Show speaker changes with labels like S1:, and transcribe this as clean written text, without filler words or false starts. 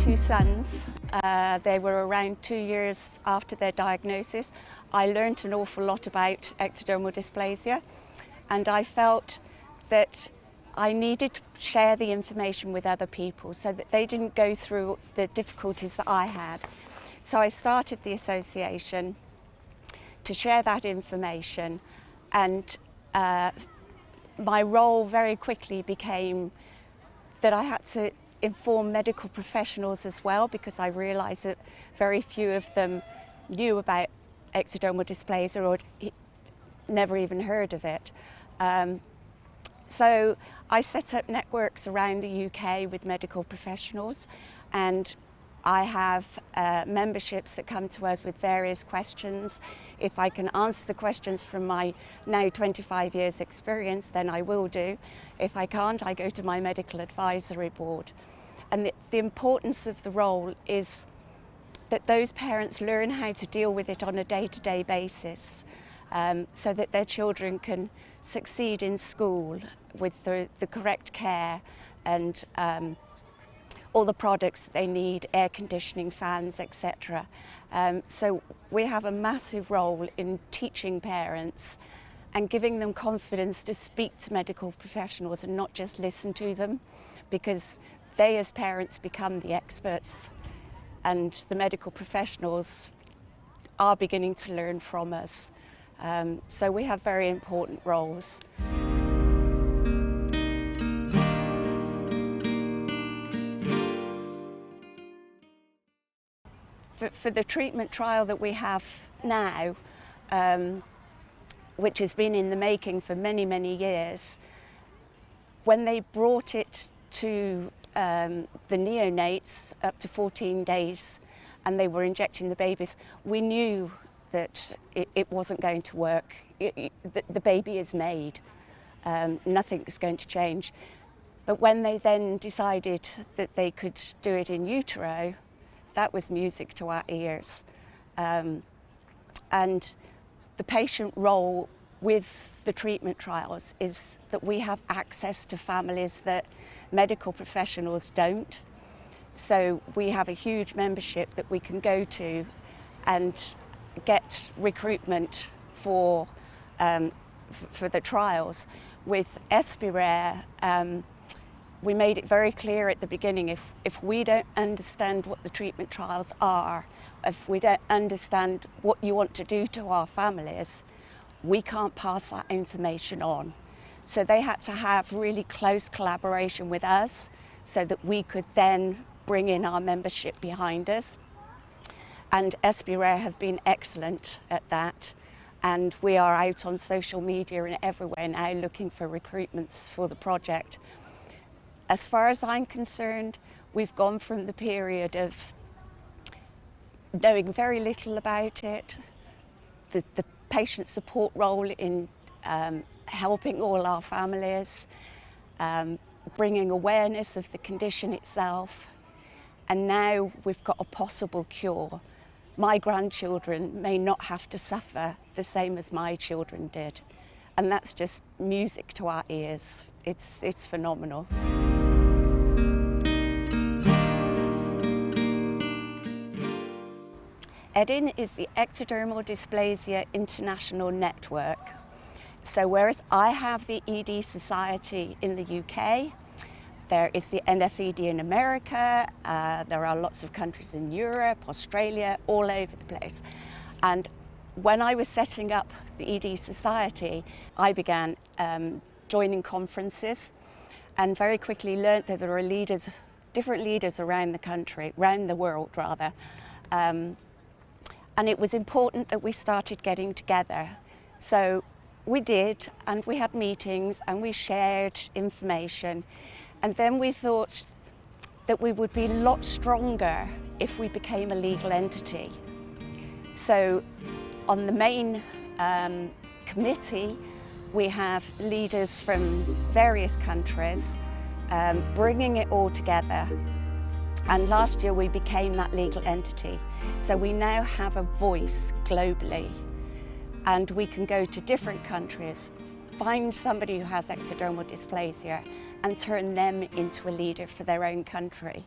S1: two sons. They were around 2 years after their diagnosis. I learnt an awful lot about ectodermal dysplasia, and I felt that I needed to share the information with other people so that they didn't go through the difficulties that I had. So I started the association to share that information, and my role very quickly became that I had to inform medical professionals as well, because I realised that very few of them knew about ectodermal dysplasia or never even heard of it. So I set up networks around the UK with medical professionals, and I have memberships that come to us with various questions. If I can answer the questions from my now 25 years experience, then I will do. If I can't, I go to my medical advisory board. And the importance of the role is that those parents learn how to deal with it on a day-to-day basis, so that their children can succeed in school with the correct care and all the products that they need, air conditioning, fans, etc. So we have a massive role in teaching parents and giving them confidence to speak to medical professionals and not just listen to them, because they as parents become the experts, and the medical professionals are beginning to learn from us. So we have very important roles. For the treatment trial that we have now, which has been in the making for many, many years, when they brought it to the neonates up to 14 days and they were injecting the babies, we knew that it wasn't going to work. The baby is made, nothing is going to change. But when they then decided that they could do it in utero, that was music to our ears. And the patient role with the treatment trials is that we have access to families that medical professionals don't. So we have a huge membership that we can go to and get recruitment for the trials. With ESPI-Rare, we made it very clear at the beginning, if we don't understand what the treatment trials are, if we don't understand what you want to do to our families, we can't pass that information on. So they had to have really close collaboration with us so that we could then bring in our membership behind us. And ESPI-Rare have been excellent at that. And we are out on social media and everywhere now looking for recruitments for the project. As far as I'm concerned, we've gone from the period of knowing very little about it, the patient support role in helping all our families, bringing awareness of the condition itself, and now we've got a possible cure. My grandchildren may not have to suffer the same as my children did, and that's just music to our ears. It's phenomenal. EDIN is the Ectodermal Dysplasia International Network. So whereas I have the ED Society in the UK, there is the NFED in America, there are lots of countries in Europe, Australia, all over the place. And when I was setting up the ED Society, I began joining conferences and very quickly learnt that there are leaders, different leaders around the country, around the world rather. And it was important that we started getting together. So we did, and we had meetings and we shared information. And then we thought that we would be a lot stronger if we became a legal entity. So on the main committee, we have leaders from various countries bringing it all together. And last year we became that legal entity. So we now have a voice globally, and we can go to different countries, find somebody who has ectodermal dysplasia and turn them into a leader for their own country.